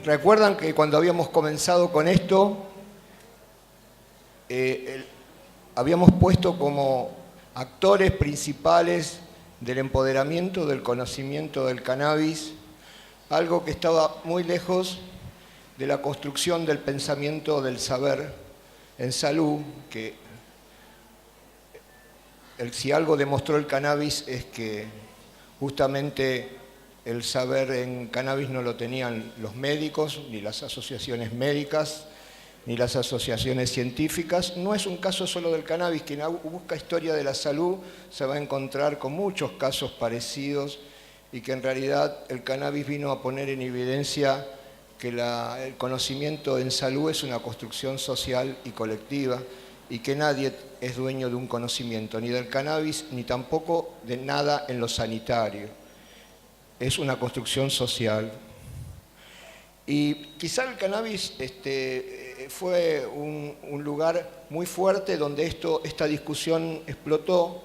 Recuerdan que cuando habíamos comenzado con esto, habíamos puesto como actores principales del empoderamiento, del conocimiento del cannabis, algo que estaba muy lejos de la construcción del pensamiento del saber en salud, que si algo demostró el cannabis es que justamente el saber en cannabis no lo tenían los médicos, ni las asociaciones médicas, ni las asociaciones científicas. No es un caso solo del cannabis. Quien busca historia de la salud se va a encontrar con muchos casos parecidos y que en realidad el cannabis vino a poner en evidencia que el conocimiento en salud es una construcción social y colectiva y que nadie es dueño de un conocimiento, ni del cannabis, ni tampoco de nada en lo sanitario. Es una construcción social. Y quizá el cannabis fue un lugar muy fuerte donde esta discusión explotó,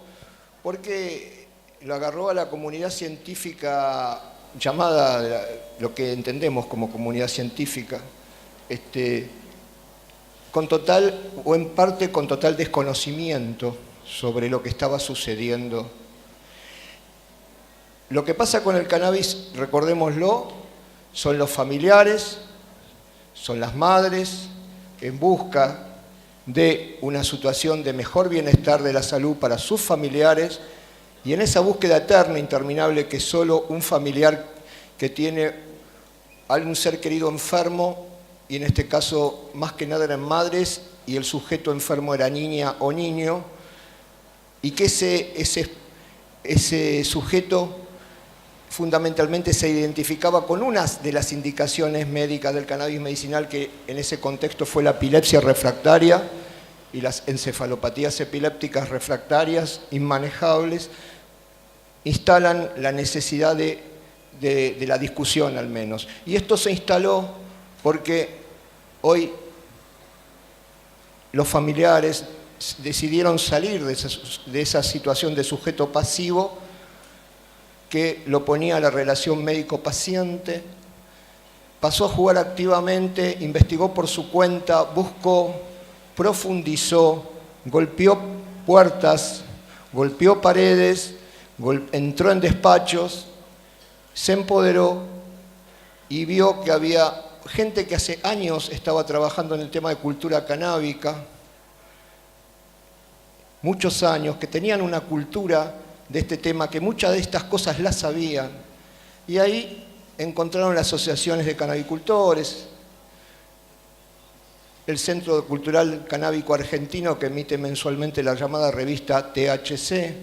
porque lo agarró a la comunidad científica llamada, lo que entendemos como comunidad científica, con total o en parte con total desconocimiento sobre lo que estaba sucediendo. Lo que pasa con el cannabis, recordémoslo, son los familiares, son las madres en busca de una situación de mejor bienestar de la salud para sus familiares, y en esa búsqueda eterna, interminable, que solo un familiar que tiene algún ser querido enfermo, y en este caso más que nada eran madres y el sujeto enfermo era niña o niño, y que ese sujeto fundamentalmente se identificaba con una de las indicaciones médicas del cannabis medicinal, que en ese contexto fue la epilepsia refractaria y las encefalopatías epilépticas refractarias inmanejables, instalan la necesidad de la discusión al menos. Y esto se instaló porque hoy los familiares decidieron salir de esa situación de sujeto pasivo que lo ponía a la relación médico-paciente, pasó a jugar activamente, investigó por su cuenta, buscó, profundizó, golpeó puertas, golpeó paredes, entró en despachos, se empoderó y vio que había gente que hace años estaba trabajando en el tema de cultura canábica, muchos años, que tenían una cultura de este tema, que muchas de estas cosas las sabían, y ahí encontraron las asociaciones de canabicultores, el Centro Cultural Canábico Argentino, que emite mensualmente la llamada revista THC,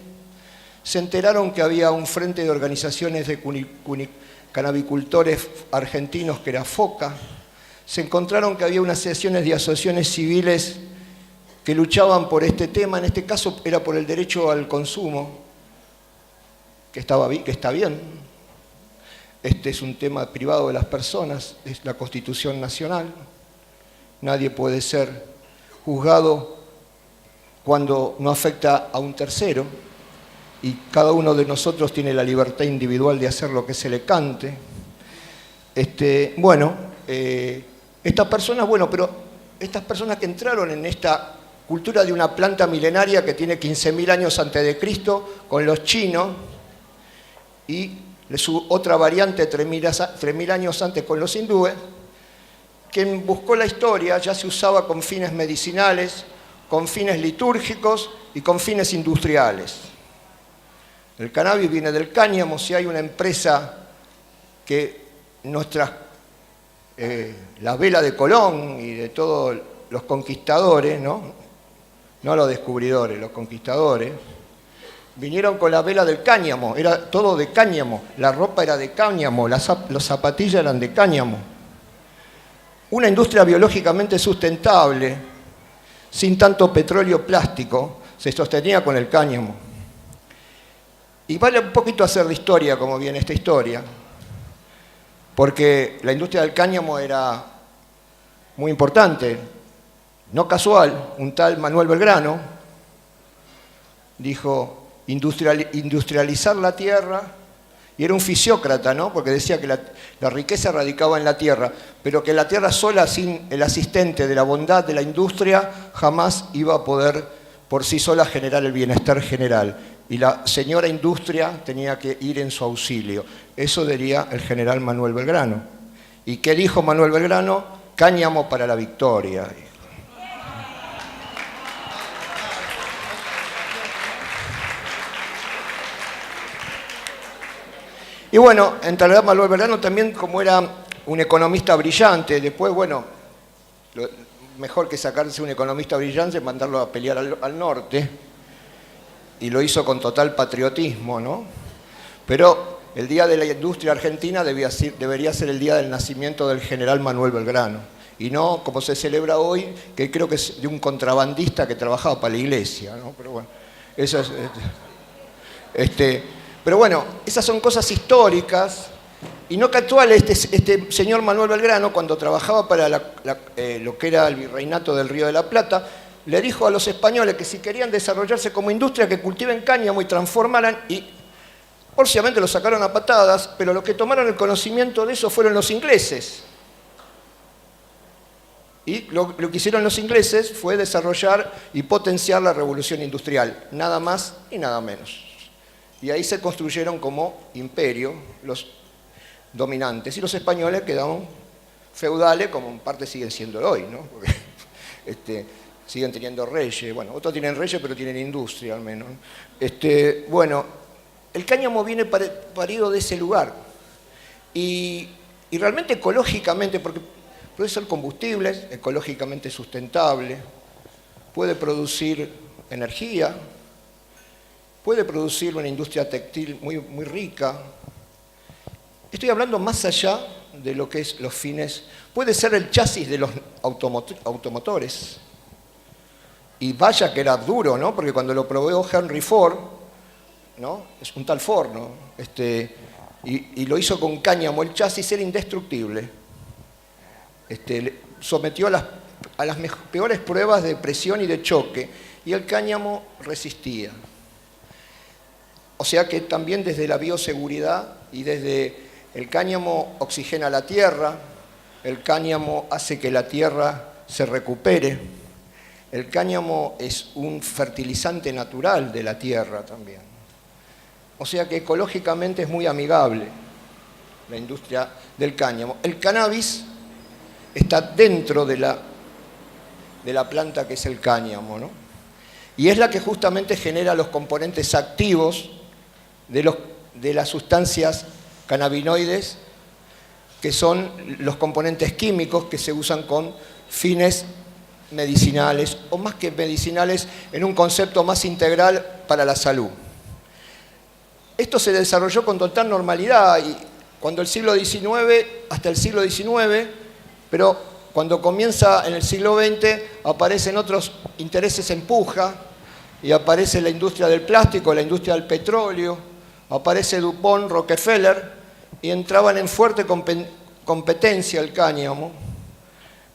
se enteraron que había un frente de organizaciones de canabicultores argentinos que era FOCA, se encontraron que había unas sesiones de asociaciones civiles que luchaban por este tema, en este caso era por el derecho al consumo, que está bien. Este es un tema privado de las personas, es la Constitución Nacional. Nadie puede ser juzgado cuando no afecta a un tercero, y cada uno de nosotros tiene la libertad individual de hacer lo que se le cante. Estas personas que entraron en esta cultura de una planta milenaria que tiene 15.000 años antes de Cristo, con los chinos, y su otra variante 3.000 años antes con los hindúes, quien buscó la historia ya se usaba con fines medicinales, con fines litúrgicos y con fines industriales. El cannabis viene del cáñamo. Si hay una empresa que la vela de Colón y de todos los conquistadores, no los descubridores, los conquistadores, vinieron con la vela del cáñamo, era todo de cáñamo, la ropa era de cáñamo, las zapatillas eran de cáñamo. Una industria biológicamente sustentable, sin tanto petróleo plástico, se sostenía con el cáñamo. Y vale un poquito hacer de historia como viene esta historia, porque la industria del cáñamo era muy importante. No casual, un tal Manuel Belgrano dijo: industrializar la tierra Y era un fisiócrata, ¿no? Porque decía que la riqueza radicaba en la tierra, pero que la tierra sola, sin el asistente de la bondad de la industria, jamás iba a poder por sí sola generar el bienestar general. Y la señora industria tenía que ir en su auxilio. Eso diría el general Manuel Belgrano. ¿Y qué dijo Manuel Belgrano? Cáñamo para la victoria. Y bueno, en realidad Manuel Belgrano también, como era un economista brillante, después, bueno, mejor que sacarse un economista brillante, mandarlo a pelear al norte, y lo hizo con total patriotismo, ¿no? Pero el Día de la Industria Argentina debería ser el día del nacimiento del general Manuel Belgrano, y no como se celebra hoy, que creo que es de un contrabandista que trabajaba para la iglesia, ¿no? Pero bueno, eso es... Pero bueno, esas son cosas históricas y no casuales. Este señor Manuel Belgrano, cuando trabajaba para lo que era el virreinato del Río de la Plata, le dijo a los españoles que si querían desarrollarse como industria, que cultiven cáñamo y transformaran, y obviamente lo sacaron a patadas, pero los que tomaron el conocimiento de eso fueron los ingleses. Y lo que hicieron los ingleses fue desarrollar y potenciar la revolución industrial, nada más y nada menos. Y ahí se construyeron como imperio los dominantes. Y los españoles quedaron feudales, como en parte siguen siendo hoy, ¿no? Porque siguen teniendo reyes. Bueno, otros tienen reyes, pero tienen industria al menos. Bueno, el cáñamo viene parido de ese lugar. Y realmente ecológicamente, porque puede ser combustibles, ecológicamente sustentable, puede producir energía, puede producir una industria textil muy, muy rica. Estoy hablando más allá de lo que es los fines. Puede ser el chasis de los automotores. Y vaya que era duro, ¿no? Porque cuando lo probó Henry Ford, ¿no? Es un tal Ford, ¿no? Y lo hizo con cáñamo. El chasis era indestructible. Sometió a las peores pruebas de presión y de choque. Y el cáñamo resistía. O sea que también desde la bioseguridad y desde el cáñamo oxigena la tierra, el cáñamo hace que la tierra se recupere, el cáñamo es un fertilizante natural de la tierra también. O sea que ecológicamente es muy amigable la industria del cáñamo. El cannabis está dentro de la planta que es el cáñamo, ¿no? Y es la que justamente genera los componentes activos de las sustancias cannabinoides, que son los componentes químicos que se usan con fines medicinales, o más que medicinales, en un concepto más integral para la salud. Esto se desarrolló con total normalidad y cuando el siglo XIX, hasta el siglo XIX, pero cuando comienza en el siglo XX aparecen otros intereses en puja y aparece la industria del plástico, la industria del petróleo, aparece DuPont, Rockefeller, y entraban en fuerte competencia el cáñamo,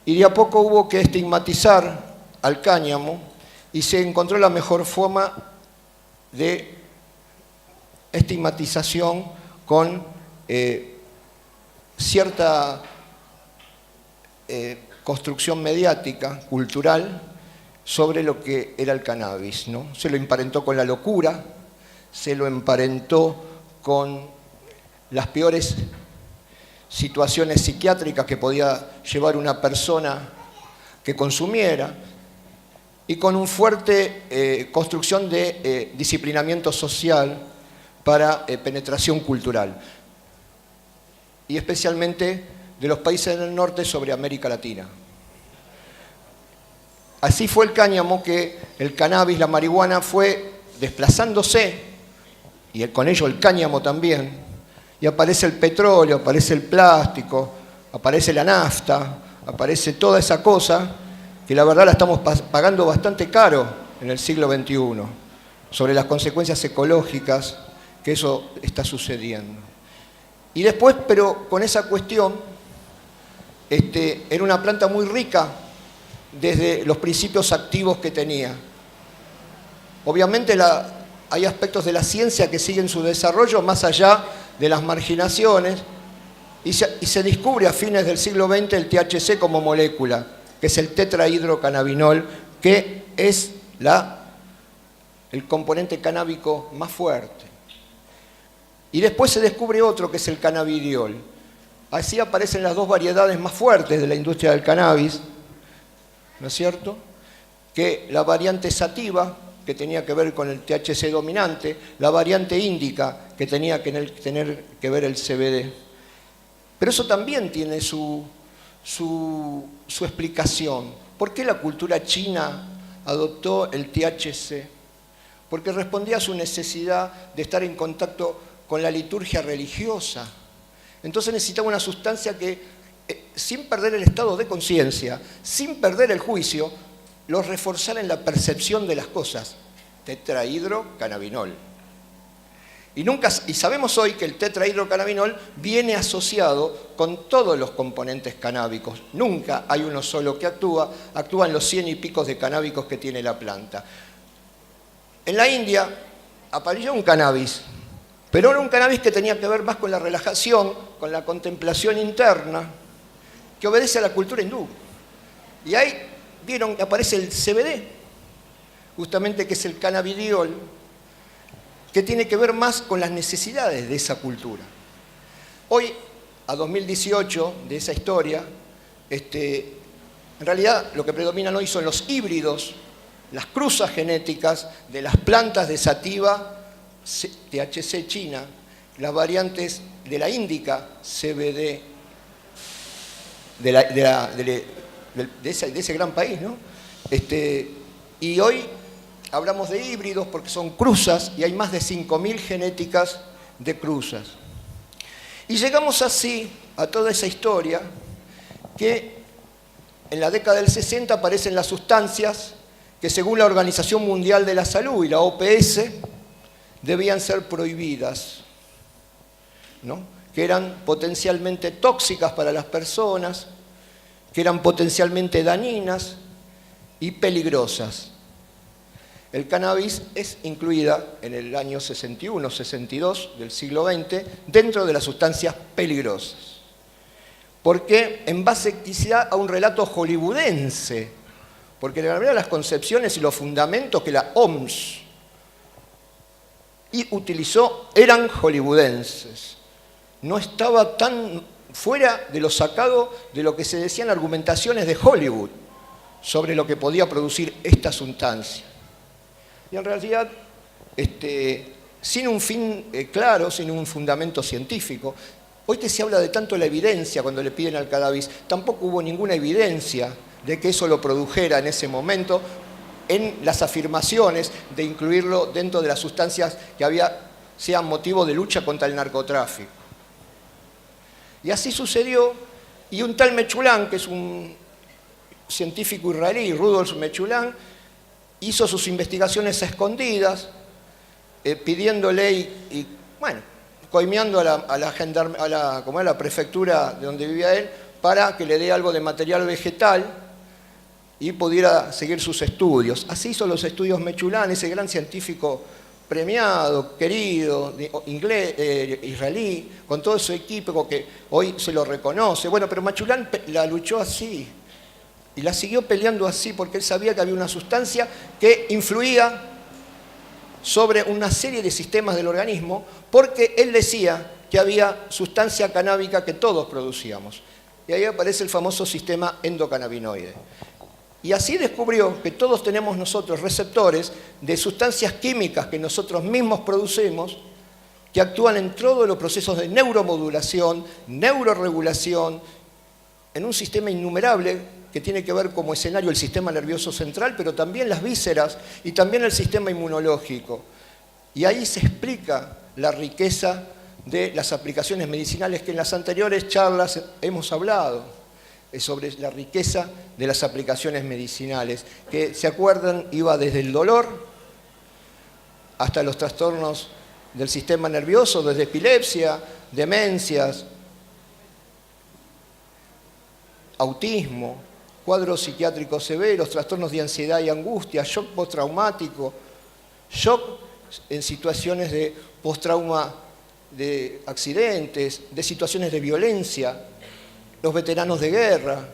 y de a poco hubo que estigmatizar al cáñamo, y se encontró la mejor forma de estigmatización con cierta construcción mediática, cultural, sobre lo que era el cannabis, ¿no? Se lo emparentó con la locura, se lo emparentó con las peores situaciones psiquiátricas que podía llevar una persona que consumiera, y con una fuerte construcción de disciplinamiento social para penetración cultural, y especialmente de los países del norte sobre América Latina. Así fue el cáñamo, que el cannabis, la marihuana, fue desplazándose, y con ello el cáñamo también, y aparece el petróleo, aparece el plástico, aparece la nafta, aparece toda esa cosa que la verdad la estamos pagando bastante caro en el siglo XXI, sobre las consecuencias ecológicas que eso está sucediendo. Y después, pero con esa cuestión, era una planta muy rica desde los principios activos que tenía. Obviamente hay aspectos de la ciencia que siguen su desarrollo más allá de las marginaciones y se descubre a fines del siglo XX el THC como molécula, que es el tetrahidrocannabinol, que es el componente canábico más fuerte. Y después se descubre otro, que es el cannabidiol. Así aparecen las dos variedades más fuertes de la industria del cannabis, ¿no es cierto? Que la variante sativa, que tenía que ver con el THC dominante, la variante índica, que tenía que tener que ver el CBD. Pero eso también tiene su explicación. ¿Por qué la cultura china adoptó el THC? Porque respondía a su necesidad de estar en contacto con la liturgia religiosa. Entonces necesitaba una sustancia que, sin perder el estado de conciencia, sin perder el juicio, los reforzara en la percepción de las cosas. Tetrahidrocannabinol. Y sabemos hoy que el tetrahidrocannabinol viene asociado con todos los componentes canábicos. Nunca hay uno solo que actúan los 100 y pico de canábicos que tiene la planta. En la India apareció un cannabis, pero era un cannabis que tenía que ver más con la relajación, con la contemplación interna, que obedece a la cultura hindú. Y ahí vieron que aparece el CBD, justamente, que es el cannabidiol, que tiene que ver más con las necesidades de esa cultura. Hoy, a 2018 de esa historia, en realidad lo que predominan hoy son los híbridos, las cruzas genéticas de las plantas de sativa, THC China, las variantes de la índica, CBD, de ese gran país, ¿no? Y hoy hablamos de híbridos porque son cruzas y hay más de 5.000 genéticas de cruzas. Y llegamos así a toda esa historia que en la década del 60 aparecen las sustancias que, según la Organización Mundial de la Salud y la OPS, debían ser prohibidas, ¿no? Que eran potencialmente tóxicas para las personas, que eran potencialmente dañinas y peligrosas. El cannabis es incluida en el año 61, 62 del siglo XX dentro de las sustancias peligrosas. Porque en base quizá a un relato hollywoodense, porque la verdad las concepciones y los fundamentos que la OMS utilizó eran hollywoodenses. No estaba tan fuera de lo sacado de lo que se decían argumentaciones de Hollywood sobre lo que podía producir esta sustancia. Y en realidad, sin un fin claro, sin un fundamento científico, hoy que se habla de tanto la evidencia cuando le piden al cannabis, tampoco hubo ninguna evidencia de que eso lo produjera en ese momento en las afirmaciones de incluirlo dentro de las sustancias que sean motivo de lucha contra el narcotráfico. Y así sucedió, y un tal Mechoulam, que es un científico israelí, Rudolf Mechoulam, hizo sus investigaciones a escondidas, pidiéndole y coimeando a la prefectura de donde vivía él para que le dé algo de material vegetal y pudiera seguir sus estudios. Así hizo los estudios Mechoulam, ese gran científico premiado, querido, israelí, con todo su equipo que hoy se lo reconoce. Bueno, pero Mechoulam la luchó así. Y la siguió peleando así porque él sabía que había una sustancia que influía sobre una serie de sistemas del organismo, porque él decía que había sustancia canábica que todos producíamos. Y ahí aparece el famoso sistema endocannabinoide. Y así descubrió que todos tenemos nosotros receptores de sustancias químicas que nosotros mismos producimos, que actúan en todos los procesos de neuromodulación, neuroregulación, en un sistema innumerable que tiene que ver como escenario el sistema nervioso central, pero también las vísceras y también el sistema inmunológico. Y ahí se explica la riqueza de las aplicaciones medicinales que en las anteriores charlas hemos hablado, sobre la riqueza de las aplicaciones medicinales, que, ¿se acuerdan?, iba desde el dolor hasta los trastornos del sistema nervioso, desde epilepsia, demencias, autismo, cuadros psiquiátricos severos, trastornos de ansiedad y angustia, shock postraumático, shock en situaciones de postrauma de accidentes, de situaciones de violencia, los veteranos de guerra,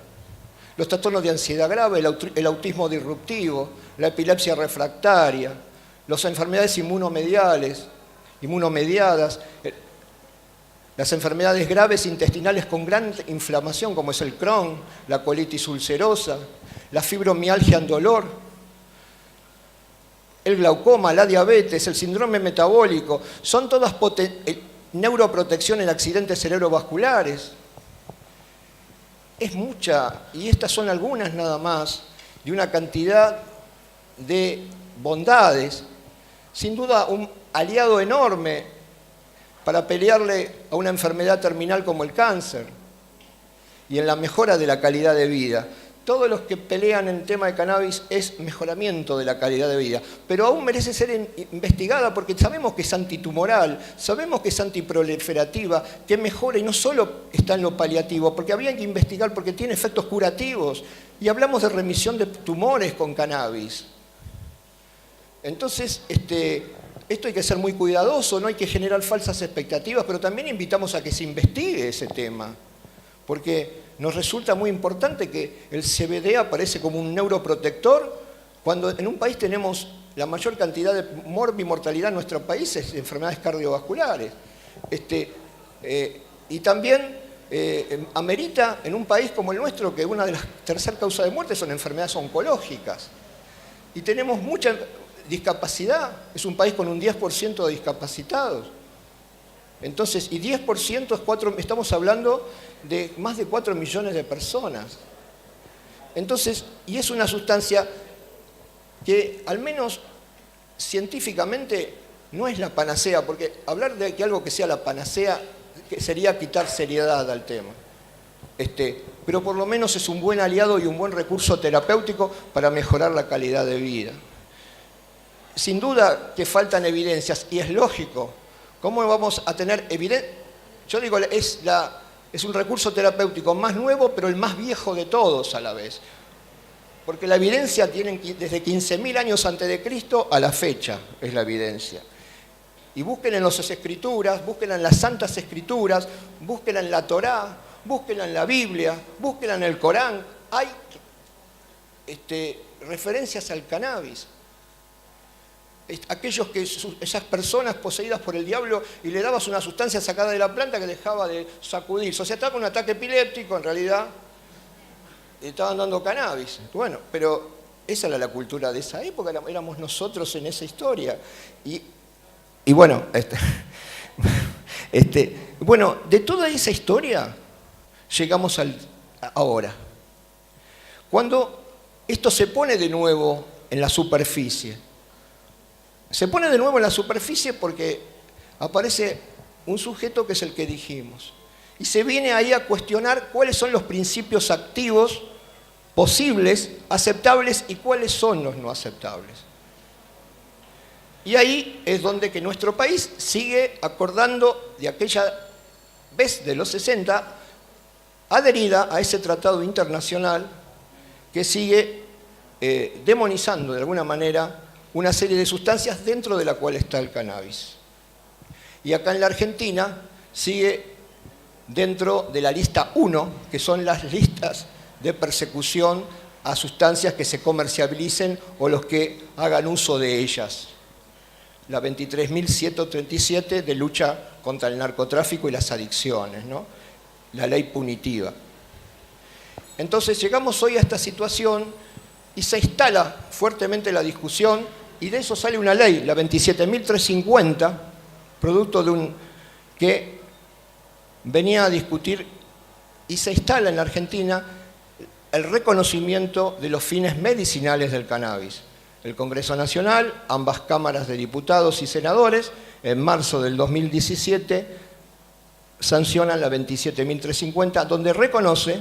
los trastornos de ansiedad grave, el autismo disruptivo, la epilepsia refractaria, las enfermedades inmunomediadas, las enfermedades graves intestinales con gran inflamación, como es el Crohn, la colitis ulcerosa, la fibromialgia andolor, el glaucoma, la diabetes, el síndrome metabólico, son todas neuroprotección en accidentes cerebrovasculares. Es mucha, y estas son algunas nada más, de una cantidad de bondades. Sin duda, un aliado enorme para pelearle a una enfermedad terminal como el cáncer y en la mejora de la calidad de vida. Todos los que pelean en el tema de cannabis es mejoramiento de la calidad de vida, pero aún merece ser investigada porque sabemos que es antitumoral, sabemos que es antiproliferativa, que mejora y no solo está en lo paliativo, porque habría que investigar porque tiene efectos curativos y hablamos de remisión de tumores con cannabis. Entonces, esto hay que ser muy cuidadoso, no hay que generar falsas expectativas, pero también invitamos a que se investigue ese tema, porque nos resulta muy importante que el CBD aparece como un neuroprotector cuando en un país tenemos la mayor cantidad de mortalidad en nuestro país es de enfermedades cardiovasculares. Y también amerita en un país como el nuestro que una de las terceras causas de muerte son enfermedades oncológicas. Y tenemos mucha discapacidad, es un país con un 10% de discapacitados. Entonces, y 10% estamos hablando de más de 4 millones de personas. Entonces, y es una sustancia que al menos científicamente no es la panacea, porque hablar de que algo que sea la panacea sería quitar seriedad al tema. Pero por lo menos es un buen aliado y un buen recurso terapéutico para mejorar la calidad de vida. Sin duda que faltan evidencias, y es lógico. ¿Cómo vamos a tener evidencia? Yo digo, es un recurso terapéutico más nuevo, pero el más viejo de todos a la vez. Porque la evidencia tiene desde 15.000 años antes de Cristo a la fecha, es la evidencia. Y busquen en las escrituras, busquen en las santas escrituras, busquen en la Torá, busquen en la Biblia, busquen en el Corán. Hay referencias al cannabis. Aquellos esas personas poseídas por el diablo y le dabas una sustancia sacada de la planta que dejaba de sacudirse. O sea, estaba con un ataque epiléptico, en realidad estaban dando cannabis. Bueno, pero esa era la cultura de esa época, éramos nosotros en esa historia. Y bueno, bueno, de toda esa historia llegamos ahora. Cuando esto se pone de nuevo en la superficie. Se pone de nuevo en la superficie porque aparece un sujeto que es el que dijimos. Y se viene ahí a cuestionar cuáles son los principios activos posibles, aceptables y cuáles son los no aceptables. Y ahí es donde que nuestro país sigue acordando de aquella vez de los 60, adherida a ese tratado internacional que sigue demonizando de alguna manera una serie de sustancias dentro de la cual está el cannabis. Y acá en la Argentina sigue dentro de la lista 1, que son las listas de persecución a sustancias que se comercialicen o los que hagan uso de ellas. La 23.137 de lucha contra el narcotráfico y las adicciones, ¿no? La ley punitiva. Entonces llegamos hoy a esta situación y se instala fuertemente la discusión y de eso sale una ley, la 27.350, producto de que venía a discutir y se instala en la Argentina el reconocimiento de los fines medicinales del cannabis. El Congreso Nacional, ambas cámaras de diputados y senadores, en marzo del 2017, sancionan la 27.350, donde reconoce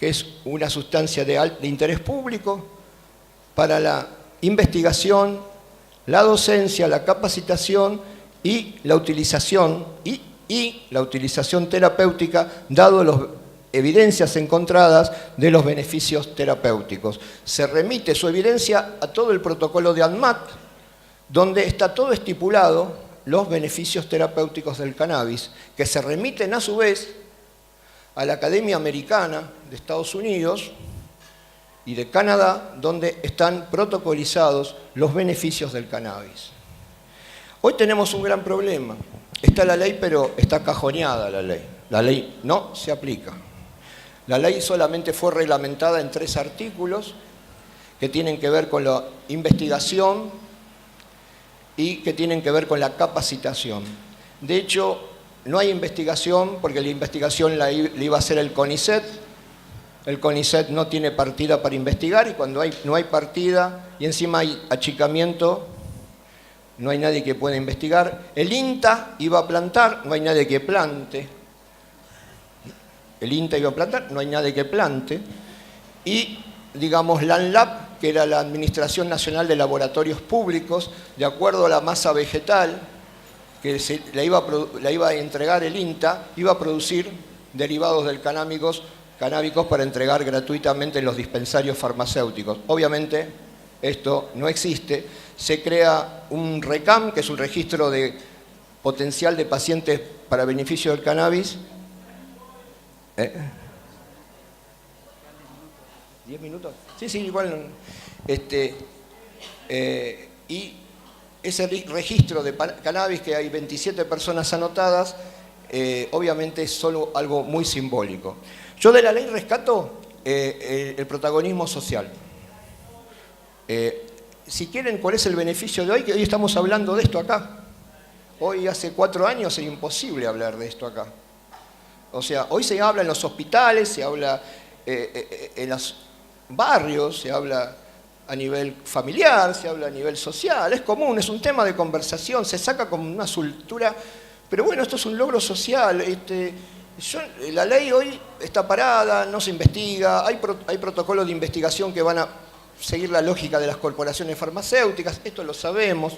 que es una sustancia de interés público para la investigación, la docencia, la capacitación y la utilización terapéutica, dado las evidencias encontradas de los beneficios terapéuticos. Se remite su evidencia a todo el protocolo de ANMAT, donde está todo estipulado los beneficios terapéuticos del cannabis, que se remiten a su vez a la Academia Americana de Estados Unidos y de Canadá, donde están protocolizados los beneficios del cannabis. Hoy tenemos un gran problema. Está la ley, pero está cajoneada la ley. La ley no se aplica. La ley solamente fue reglamentada en 3 artículos que tienen que ver con la investigación y que tienen que ver con la capacitación. De hecho, no hay investigación porque la investigación la iba a hacer el CONICET. El CONICET no tiene partida para investigar y cuando no hay partida y encima hay achicamiento, no hay nadie que pueda investigar. El INTA iba a plantar, no hay nadie que plante. El INTA iba a plantar, no hay nadie que plante. Y, digamos, la ANLAB, que era la Administración Nacional de Laboratorios Públicos, de acuerdo a la masa vegetal que la iba a entregar el INTA, iba a producir derivados del canábicos para entregar gratuitamente en los dispensarios farmacéuticos. Obviamente, esto no existe. Se crea un RECAM, que es un registro de potencial de pacientes para beneficio del cannabis. ¿10 minutos? Sí, igual. Y ese registro de cannabis, que hay 27 personas anotadas, obviamente es solo algo muy simbólico. Yo de la ley rescato el protagonismo social. Si quieren, ¿cuál es el beneficio de hoy? Que hoy estamos hablando de esto acá. Hoy, hace 4 años, era imposible hablar de esto acá. O sea, hoy se habla en los hospitales, se habla en los barrios, se habla a nivel familiar, se habla a nivel social, es común, es un tema de conversación, se saca como una soltura, pero bueno, esto es un logro social. La ley hoy está parada, no se investiga, hay protocolos de investigación que van a seguir la lógica de las corporaciones farmacéuticas, esto lo sabemos.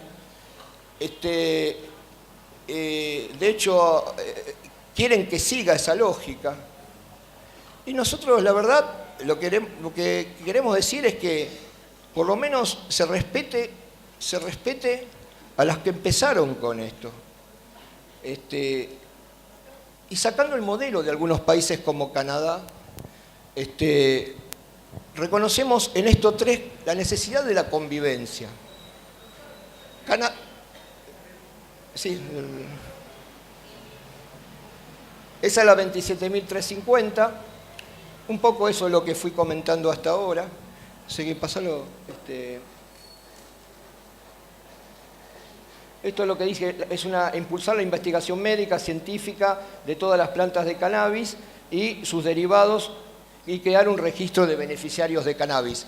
De hecho, quieren que siga esa lógica. Y nosotros, la verdad, lo que queremos decir es que por lo menos se respete a las que empezaron con esto. Y sacando el modelo de algunos países como Canadá, reconocemos en estos 3 la necesidad de la convivencia. Sí, esa es la 27.350, un poco eso es lo que fui comentando hasta ahora. Así que pasalo. Esto es lo que dije, es impulsar la investigación médica, científica de todas las plantas de cannabis y sus derivados y crear un registro de beneficiarios de cannabis.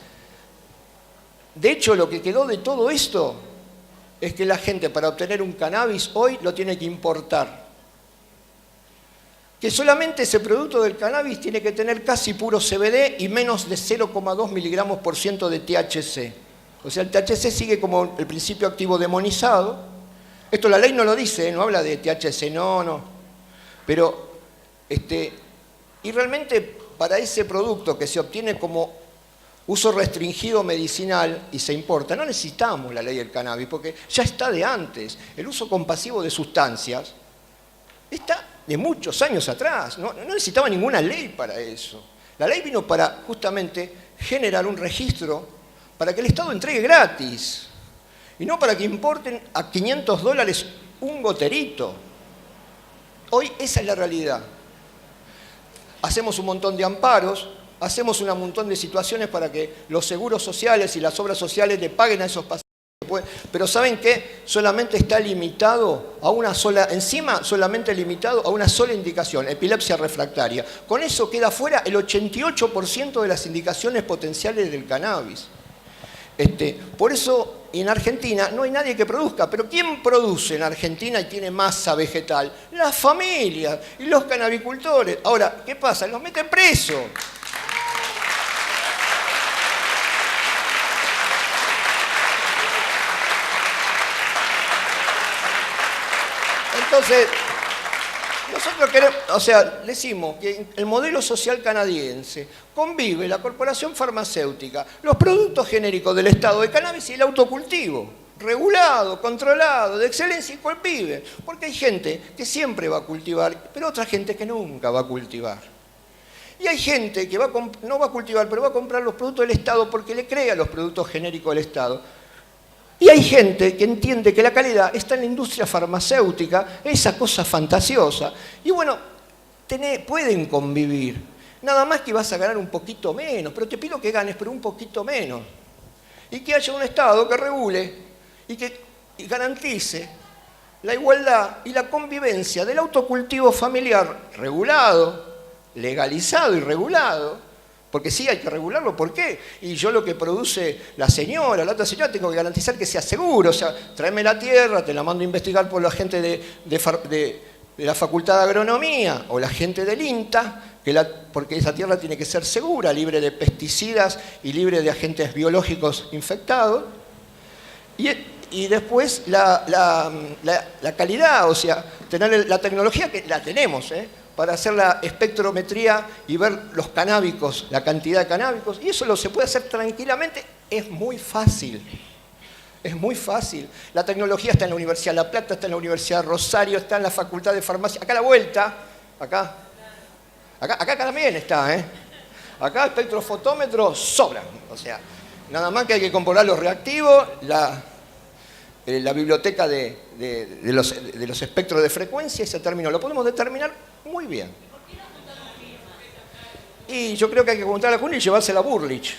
De hecho, lo que quedó de todo esto es que la gente, para obtener un cannabis hoy, lo tiene que importar. Que solamente ese producto del cannabis tiene que tener casi puro CBD y menos de 0,2 miligramos por ciento de THC. O sea, el THC sigue como el principio activo demonizado. Esto la ley no lo dice, no habla de THC, no. Pero, y realmente para ese producto que se obtiene como uso restringido medicinal y se importa, no necesitamos la ley del cannabis porque ya está de antes. El uso compasivo de sustancias está de muchos años atrás, no necesitaba ninguna ley para eso. La ley vino para justamente generar un registro para que el Estado entregue gratis y no para que importen a $500 un goterito. Hoy esa es la realidad. Hacemos un montón de amparos, hacemos un montón de situaciones para que los seguros sociales y las obras sociales le paguen a esos pacientes. Pero ¿saben qué? Solamente está limitado a una sola, solamente limitado a una sola indicación, epilepsia refractaria. Con eso queda fuera el 88% de las indicaciones potenciales del cannabis. Por eso en Argentina no hay nadie que produzca, pero ¿quién produce en Argentina y tiene masa vegetal? Las familias y los cannabicultores. Ahora, ¿qué pasa? Los meten presos. Entonces, nosotros queremos, decimos que el modelo social canadiense convive la corporación farmacéutica, los productos genéricos del Estado de cannabis y el autocultivo. regulado, controlado, de excelencia y con el pibe. Porque hay gente que siempre va a cultivar, pero otra gente que nunca va a cultivar. Y hay gente que no va a cultivar, pero va a comprar los productos del Estado porque le cree a los productos genéricos del Estado. Y hay gente que entiende que la calidad está en la industria farmacéutica, esa cosa fantasiosa. Y bueno, pueden convivir. Nada más que vas a ganar un poquito menos, pero te pido que ganes, pero un poquito menos. Y que haya un Estado que regule y garantice la igualdad y la convivencia del autocultivo familiar regulado, legalizado y regulado, porque sí hay que regularlo, ¿por qué? Y yo lo que produce la otra señora, tengo que garantizar que sea seguro, o sea, tráeme la tierra, te la mando a investigar por la gente de la Facultad de Agronomía o la gente del INTA, porque esa tierra tiene que ser segura, libre de pesticidas y libre de agentes biológicos infectados. Y después la calidad, o sea, tener la tecnología que la tenemos, para hacer la espectrometría y ver los canábicos, la cantidad de canábicos, y eso se puede hacer tranquilamente, es muy fácil. Es muy fácil. La tecnología está en la Universidad de La Plata, está en la Universidad de Rosario, está en la Facultad de Farmacia, acá a la vuelta, acá también está, Acá el espectrofotómetro sobra, o sea, nada más que hay que comprobar los reactivos, la biblioteca de los espectros de frecuencia, ese término lo podemos determinar muy bien. Y yo creo que hay que juntar la cuna y llevársela a Burlich.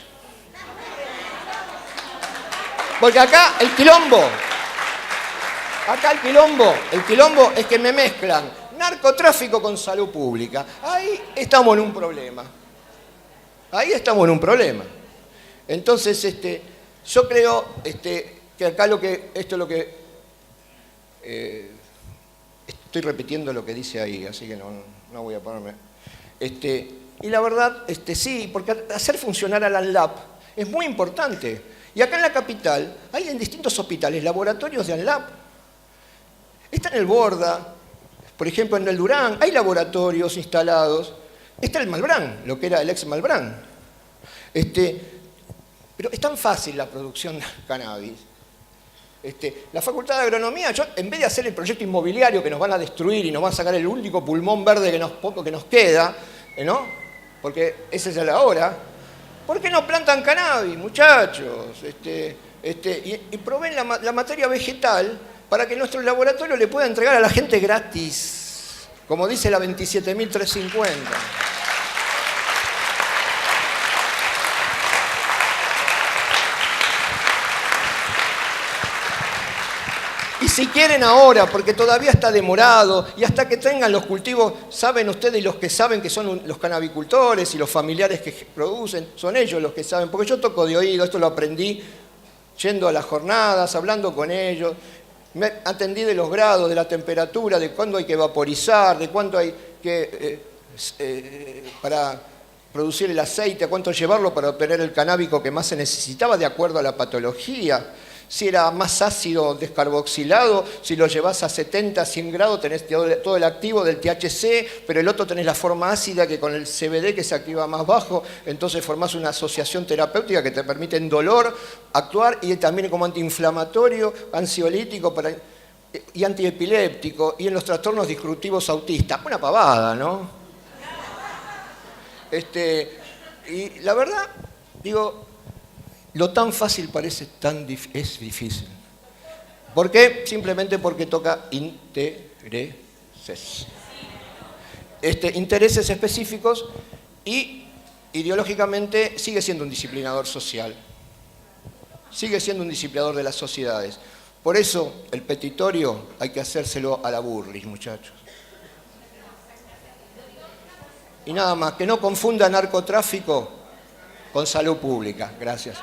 Porque acá el quilombo es que me mezclan narcotráfico con salud pública. Ahí estamos en un problema. Entonces, yo creo que acá esto es lo que estoy repitiendo lo que dice ahí, así que no voy a pararme. Y la verdad, sí, porque hacer funcionar al ANLAP es muy importante. Y acá en la capital hay en distintos hospitales laboratorios de ANLAP. Está en el Borda, por ejemplo en el Durán, hay laboratorios instalados. Está el Malbrán, lo que era el ex Malbrán. Pero es tan fácil la producción de cannabis. La Facultad de Agronomía, en vez de hacer el proyecto inmobiliario que nos van a destruir y nos van a sacar el único pulmón verde que nos queda, ¿no? Porque esa es la hora. ¿Por qué no plantan cannabis, muchachos? Y proveen la materia vegetal para que nuestro laboratorio le pueda entregar a la gente gratis, como dice la 27.350. Y si quieren ahora, porque todavía está demorado, y hasta que tengan los cultivos, saben ustedes, los que saben que son los canabicultores y los familiares que producen, son ellos los que saben, porque yo toco de oído, esto lo aprendí yendo a las jornadas, hablando con ellos, me atendí de los grados, de la temperatura, de cuándo hay que vaporizar, de cuánto hay que, para producir el aceite, a cuánto llevarlo para obtener el canábico que más se necesitaba de acuerdo a la patología. Si era más ácido descarboxilado, si lo llevas a 70, 100 grados tenés todo el activo del THC, pero el otro tenés la forma ácida que con el CBD que se activa más bajo, entonces formás una asociación terapéutica que te permite en dolor actuar y también como antiinflamatorio, ansiolítico y antiepiléptico y en los trastornos disruptivos autistas. Una pavada, ¿no? Y la verdad, digo, lo tan fácil parece es difícil. ¿Por qué? Simplemente porque toca intereses. Intereses específicos y ideológicamente sigue siendo un disciplinador social. Sigue siendo un disciplinador de las sociedades. Por eso el petitorio hay que hacérselo a la Burlich, muchachos. Y nada más, que no confunda narcotráfico con salud pública. Gracias.